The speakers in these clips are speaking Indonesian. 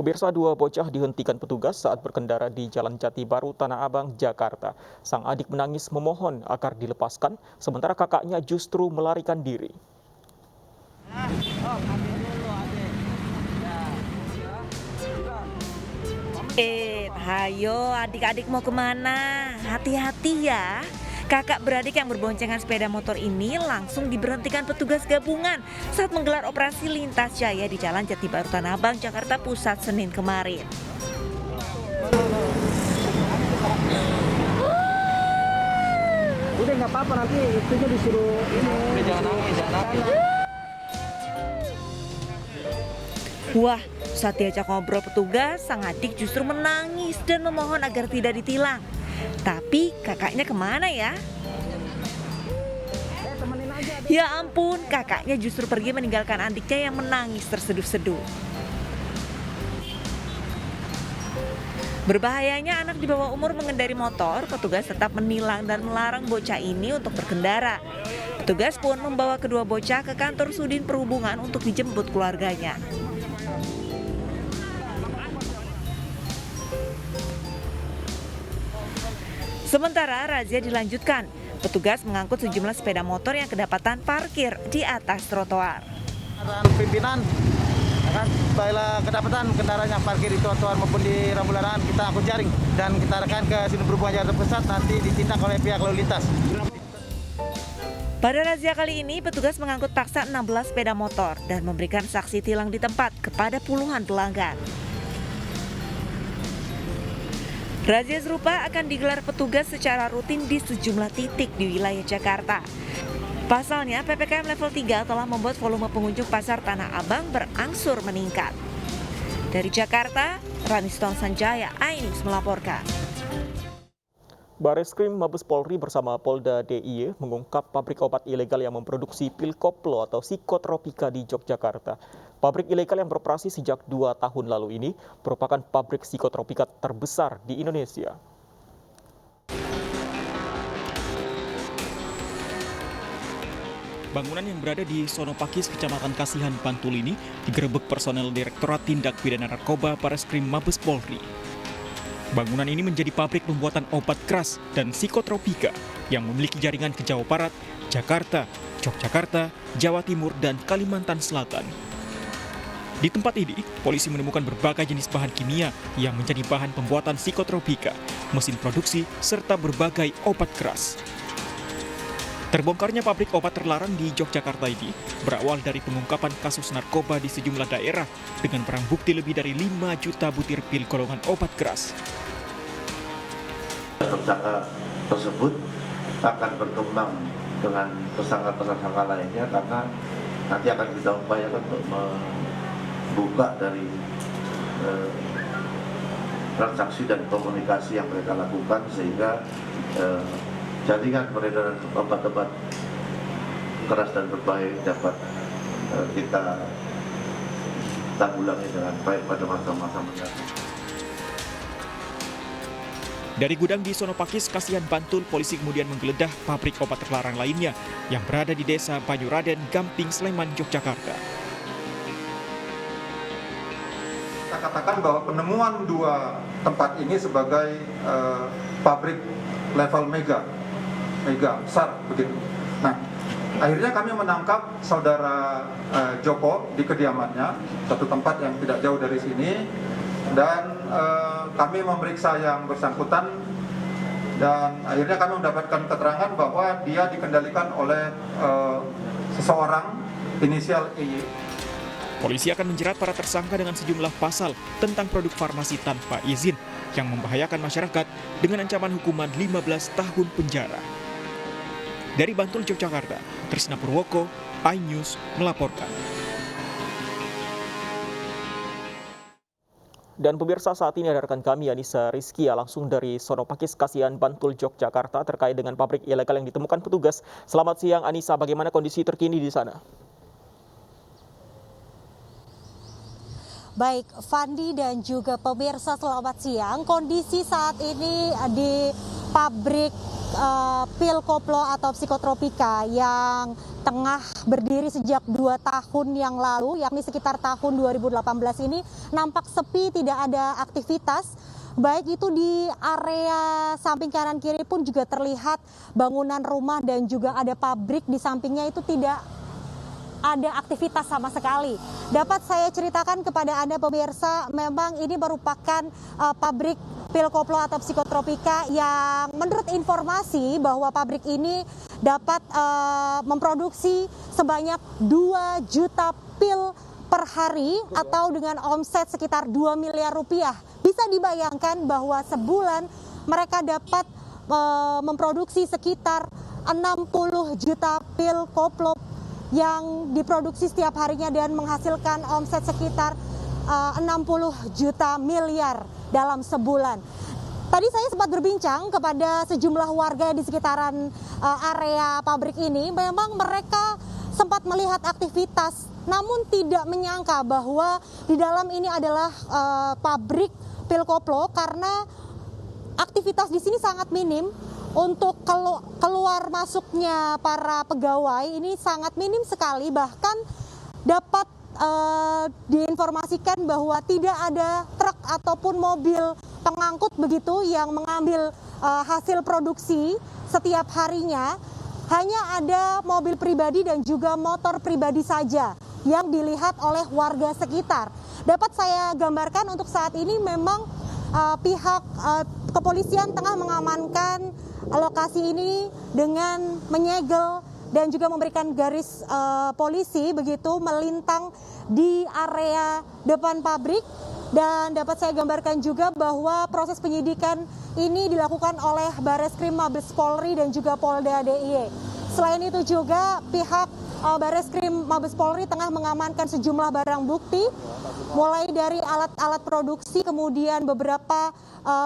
Pemirsa, dua bocah dihentikan petugas saat berkendara di Jalan Jati Baru, Tanah Abang, Jakarta. Sang adik menangis memohon agar dilepaskan, sementara kakaknya justru melarikan diri. Hayo adik-adik mau kemana? Hati-hati ya. Kakak beradik yang berboncengan sepeda motor ini langsung diberhentikan petugas gabungan saat menggelar operasi lintas jaya di Jalan Jati Baru Tanah Abang, Jakarta Pusat, Senin kemarin. Udah nggak apa-apa, nanti itunya disuruh ini. Jangan nangis. Wah, saat diajak ngobrol petugas, sang adik justru menangis dan memohon agar tidak ditilang. Tapi kakaknya kemana ya? Ya ampun, kakaknya justru pergi meninggalkan adiknya yang menangis terseduh-seduh. Berbahayanya anak di bawah umur mengendari motor, petugas tetap menilang dan melarang bocah ini untuk berkendara. Petugas pun membawa kedua bocah ke kantor Sudin Perhubungan untuk dijemput keluarganya. Sementara razia dilanjutkan, petugas mengangkut sejumlah sepeda motor yang kedapatan parkir di atas trotoar. Pimpinan, bila kedapatan kendaraan yang parkir di trotoar maupun di rambu larangan, kita angkut jaring dan kita rekan ke Sudin Perhubungan Jakarta Pusat, nanti ditindak oleh pihak lalu lintas. Pada razia kali ini, petugas mengangkut paksa 16 sepeda motor dan memberikan saksi tilang di tempat kepada puluhan pelanggar. Razia serupa akan digelar petugas secara rutin di sejumlah titik di wilayah Jakarta. Pasalnya, PPKM level 3 telah membuat volume pengunjung pasar Tanah Abang berangsur meningkat. Dari Jakarta, Raniston Sanjaya, iNews melaporkan. Bareskrim Mabes Polri bersama Polda DIY mengungkap pabrik obat ilegal yang memproduksi pil koplo atau psikotropika di Yogyakarta. Pabrik ilegal yang beroperasi sejak 2 tahun lalu ini merupakan pabrik psikotropika terbesar di Indonesia. Bangunan yang berada di Sonopakis, Kecamatan Kasihan, Bantul ini digerebek personel Direktorat Tindak Pidana Narkoba Bareskrim Mabes Polri. Bangunan ini menjadi pabrik pembuatan obat keras dan psikotropika yang memiliki jaringan ke Jawa Barat, Jakarta, Yogyakarta, Jawa Timur, dan Kalimantan Selatan. Di tempat ini, polisi menemukan berbagai jenis bahan kimia yang menjadi bahan pembuatan psikotropika, mesin produksi, serta berbagai obat keras. Terbongkarnya pabrik obat terlarang di Yogyakarta ini berawal dari pengungkapan kasus narkoba di sejumlah daerah dengan barang bukti lebih dari 5 juta butir pil golongan obat keras. Tersangka tersebut akan berkembang dengan tersangka-tersangka lainnya karena nanti akan kita upayakan untuk membuka dari transaksi dan komunikasi yang mereka lakukan sehingga jaringan peredaran obat-obat keras dan berbahaya dapat kita tanggulangi dengan baik pada masa-masa mendatang. Dari gudang di Sonopakis, Kasihan, Bantul, polisi kemudian menggeledah pabrik obat terlarang lainnya yang berada di Desa Banyuraden, Gamping, Sleman, Yogyakarta. Kita katakan bahwa penemuan dua tempat ini sebagai pabrik level mega besar begitu. Nah, akhirnya kami menangkap saudara Joko di kediamannya, satu tempat yang tidak jauh dari sini, dan kami memeriksa yang bersangkutan dan akhirnya kami mendapatkan keterangan bahwa dia dikendalikan oleh seseorang inisial EY. Polisi akan menjerat para tersangka dengan sejumlah pasal tentang produk farmasi tanpa izin yang membahayakan masyarakat dengan ancaman hukuman 15 tahun penjara. Dari Bantul, Yogyakarta, Trisna Purwoko, iNews melaporkan. Dan pemirsa, saat ini ada rekan kami Anissa Rizkia langsung dari Sonopakis, Kasihan, Bantul, Yogyakarta terkait dengan pabrik ilegal yang ditemukan petugas. Selamat siang Anissa, bagaimana kondisi terkini di sana? Baik, Fandi dan juga pemirsa, selamat siang. Kondisi saat ini di pabrik pil koplo atau psikotropika yang tengah berdiri sejak 2 tahun yang lalu, yakni sekitar tahun 2018 ini, nampak sepi, tidak ada aktivitas. Baik itu di area samping kanan kiri pun juga terlihat bangunan rumah dan juga ada pabrik di sampingnya, itu tidak ada aktivitas sama sekali. Dapat saya ceritakan kepada Anda pemirsa, memang ini merupakan pabrik pil koplo atau psikotropika yang menurut informasi bahwa pabrik ini dapat memproduksi sebanyak 2 juta pil per hari atau dengan omset sekitar 2 miliar rupiah. Bisa dibayangkan bahwa sebulan mereka dapat memproduksi sekitar 60 juta pil koplo yang diproduksi setiap harinya dan menghasilkan omset sekitar 60 juta miliar dalam sebulan. Tadi saya sempat berbincang kepada sejumlah warga di sekitaran area pabrik ini. Memang mereka sempat melihat aktivitas, namun tidak menyangka bahwa di dalam ini adalah pabrik pil koplo, karena aktivitas di sini sangat minim. Untuk keluar masuknya para pegawai ini sangat minim sekali, bahkan dapat diinformasikan bahwa tidak ada truk ataupun mobil pengangkut begitu yang mengambil hasil produksi setiap harinya. Hanya ada mobil pribadi dan juga motor pribadi saja yang dilihat oleh warga sekitar. Dapat saya gambarkan untuk saat ini memang pihak kepolisian tengah mengamankan lokasi ini dengan menyegel dan juga memberikan garis polisi begitu melintang di area depan pabrik. Dan dapat saya gambarkan juga bahwa proses penyidikan ini dilakukan oleh Bareskrim Mabes Polri dan juga Polda DIY. Selain itu juga pihak Bareskrim Mabes Polri tengah mengamankan sejumlah barang bukti, mulai dari alat-alat produksi, kemudian beberapa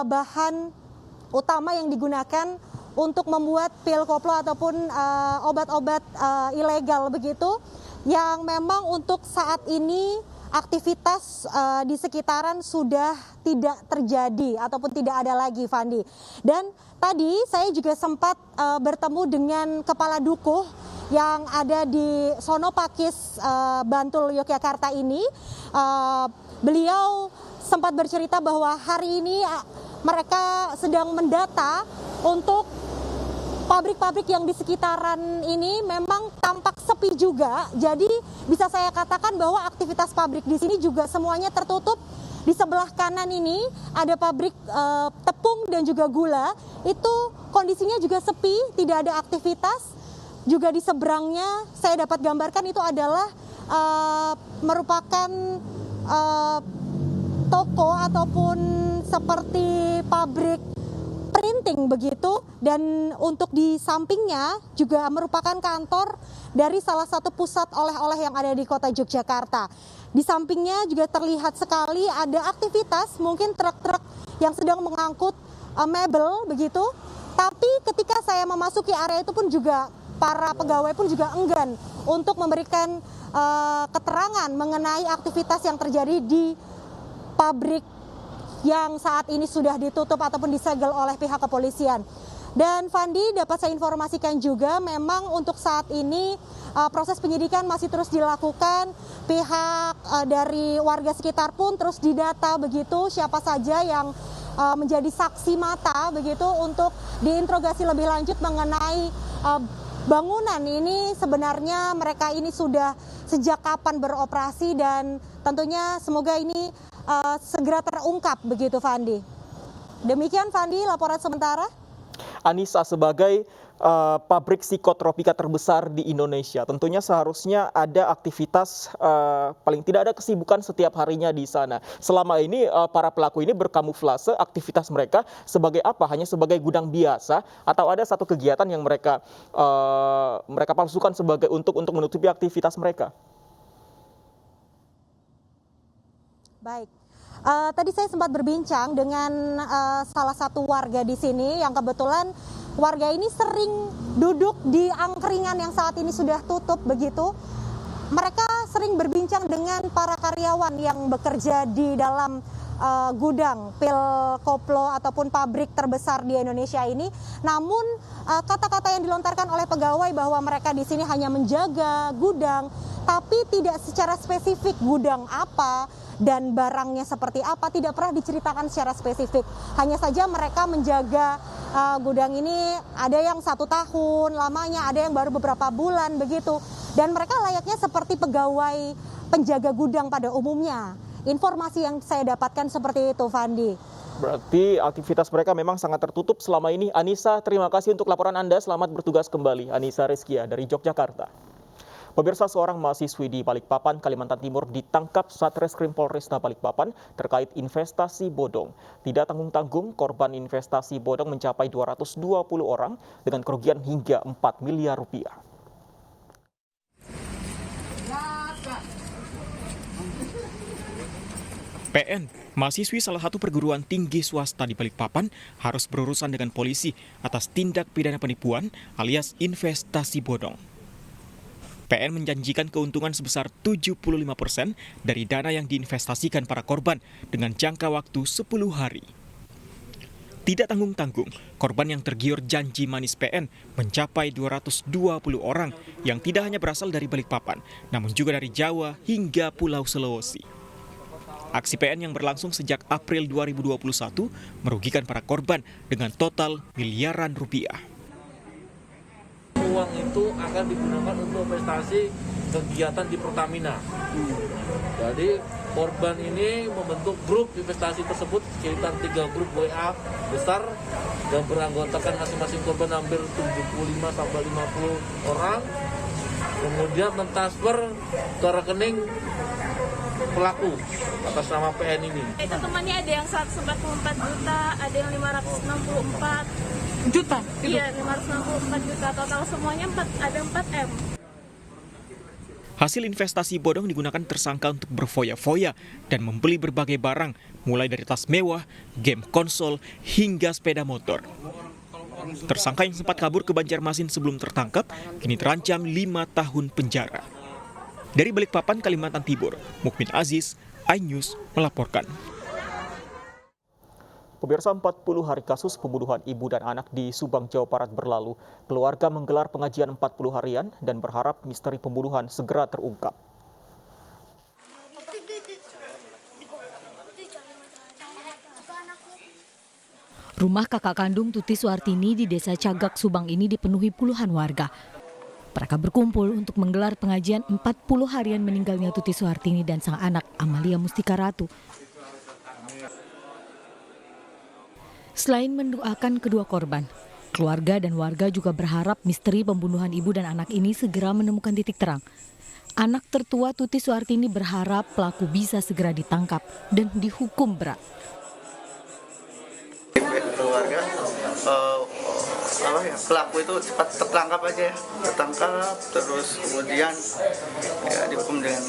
bahan utama yang digunakan untuk membuat pil koplo ataupun obat-obat ilegal begitu, yang memang untuk saat ini aktivitas di sekitaran sudah tidak terjadi ataupun tidak ada lagi, Fandi. Dan tadi saya juga sempat bertemu dengan Kepala Dukuh yang ada di Sono Pakis, Bantul, Yogyakarta ini. Beliau sempat bercerita bahwa hari ini mereka sedang mendata untuk pabrik-pabrik yang di sekitaran ini memang tampak sepi juga. Jadi bisa saya katakan bahwa aktivitas pabrik di sini juga semuanya tertutup. Di sebelah kanan ini ada pabrik tepung dan juga gula. Itu kondisinya juga sepi, tidak ada aktivitas. Juga di seberangnya saya dapat gambarkan itu adalah merupakan toko ataupun seperti pabrik printing begitu, dan untuk di sampingnya juga merupakan kantor dari salah satu pusat oleh-oleh yang ada di kota Yogyakarta. Di sampingnya juga terlihat sekali ada aktivitas, mungkin truk-truk yang sedang mengangkut mebel begitu. Tapi ketika saya memasuki area itu pun juga para pegawai pun juga enggan untuk memberikan keterangan mengenai aktivitas yang terjadi di pabrik yang saat ini sudah ditutup ataupun disegel oleh pihak kepolisian. Dan Fandi, dapat saya informasikan juga memang untuk saat ini proses penyidikan masih terus dilakukan. Pihak dari warga sekitar pun terus didata begitu, siapa saja yang menjadi saksi mata begitu untuk diinterogasi lebih lanjut mengenai bangunan ini sebenarnya mereka ini sudah sejak kapan beroperasi, dan tentunya semoga ini segera terungkap begitu, Fandi. Demikian, Fandi, laporan sementara. Anissa, sebagai pabrik psikotropika terbesar di Indonesia, tentunya seharusnya ada aktivitas, paling tidak ada kesibukan setiap harinya di sana. Selama ini para pelaku ini berkamuflase aktivitas mereka sebagai apa? Hanya sebagai gudang biasa, atau ada satu kegiatan yang mereka palsukan sebagai untuk menutupi aktivitas mereka? Baik, tadi saya sempat berbincang dengan salah satu warga di sini yang kebetulan warga ini sering duduk di angkringan yang saat ini sudah tutup begitu. Mereka sering berbincang dengan para karyawan yang bekerja di dalam gudang pil koplo ataupun pabrik terbesar di Indonesia ini. Namun kata-kata yang dilontarkan oleh pegawai bahwa mereka di sini hanya menjaga gudang, tapi tidak secara spesifik gudang apa dan barangnya seperti apa tidak pernah diceritakan secara spesifik. Hanya saja mereka menjaga gudang ini ada yang 1 tahun lamanya, ada yang baru beberapa bulan begitu. Dan mereka layaknya seperti pegawai penjaga gudang pada umumnya. Informasi yang saya dapatkan seperti itu, Fandi. Berarti aktivitas mereka memang sangat tertutup selama ini. Anissa, terima kasih untuk laporan Anda. Selamat bertugas kembali. Anissa Rizkia dari Yogyakarta. Pemirsa, seorang mahasiswi di Balikpapan, Kalimantan Timur ditangkap Satreskrim Polresta Balikpapan terkait investasi bodong. Tidak tanggung-tanggung, korban investasi bodong mencapai 220 orang dengan kerugian hingga 4 miliar rupiah. PN, mahasiswi salah satu perguruan tinggi swasta di Balikpapan harus berurusan dengan polisi atas tindak pidana penipuan alias investasi bodong. PN menjanjikan keuntungan sebesar 75% dari dana yang diinvestasikan para korban dengan jangka waktu 10 hari. Tidak tanggung-tanggung, korban yang tergiur janji manis PN mencapai 220 orang yang tidak hanya berasal dari Balikpapan, namun juga dari Jawa hingga Pulau Sulawesi. Aksi PN yang berlangsung sejak April 2021 merugikan para korban dengan total miliaran rupiah. Uang itu akan digunakan untuk investasi kegiatan di Pertamina. Jadi korban ini membentuk grup investasi tersebut sekitar 3 grup WA besar dan beranggotakan masing-masing korban hampir 75 sampai 50 orang. Kemudian mentransfer ke rekening pelaku atas nama PN ini. Itu temannya ada yang 144 juta, ada yang 564 juta. Iya, 564 juta. Total semuanya ada 4M. Hasil investasi bodong digunakan tersangka untuk berfoya-foya dan membeli berbagai barang, mulai dari tas mewah, game konsol, hingga sepeda motor. Tersangka yang sempat kabur ke Banjarmasin sebelum tertangkap, kini terancam 5 tahun penjara. Dari Balikpapan, Kalimantan Timur, Mukmin Aziz, iNews melaporkan. Pemirsa, 40 hari kasus pembunuhan ibu dan anak di Subang, Jawa Barat berlalu. Keluarga menggelar pengajian 40 harian dan berharap misteri pembunuhan segera terungkap. Rumah kakak kandung Tuti Suartini di Desa Cagak, Subang ini dipenuhi puluhan warga. Mereka berkumpul untuk menggelar pengajian 40 harian meninggalnya Tuti Suartini dan sang anak Amalia Mustika Ratu. Selain mendoakan kedua korban, keluarga dan warga juga berharap misteri pembunuhan ibu dan anak ini segera menemukan titik terang. Anak tertua Tuti Suartini berharap pelaku bisa segera ditangkap dan dihukum berat. Keluarga pelaku itu cepat tertangkap aja ya, tertangkap terus kemudian ya dihukum dengan.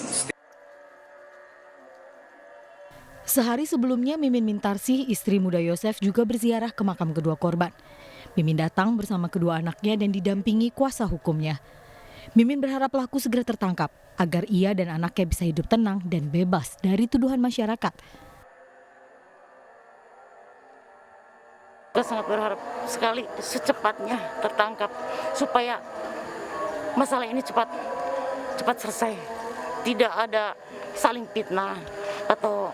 Sehari sebelumnya Mimin Mintarsih, istri muda Yosef, juga berziarah ke makam kedua korban. Mimin datang bersama kedua anaknya dan didampingi kuasa hukumnya. Mimin berharap pelaku segera tertangkap agar ia dan anaknya bisa hidup tenang dan bebas dari tuduhan masyarakat. Kita sangat berharap sekali secepatnya tertangkap supaya masalah ini cepat selesai. Tidak ada saling fitnah atau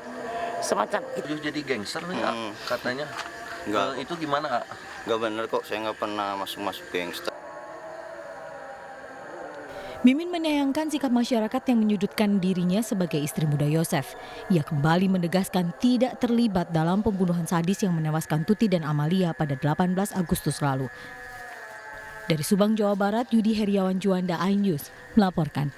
semacam itu. Jadi gangster nih katanya. Enggak. Itu gimana Kak? Enggak benar kok, saya nggak pernah masuk gangster. Mimin menyayangkan sikap masyarakat yang menyudutkan dirinya sebagai istri muda Yosef. Ia kembali menegaskan tidak terlibat dalam pembunuhan sadis yang menewaskan Tuti dan Amalia pada 18 Agustus lalu. Dari Subang, Jawa Barat, Yudi Heriawan Juanda, iNews melaporkan.